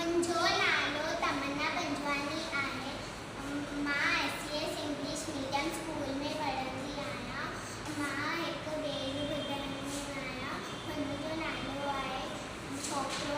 मुंहिंजो नालो तमन्ना पंजवानी आहे। मां SCS इंग्लिश मीडियम स्कूल में पढ़ंदी आहियां। मां हिकु ॿिए ॿुधाईंदी आहियां। हुनजो नालो आहे छोकिरो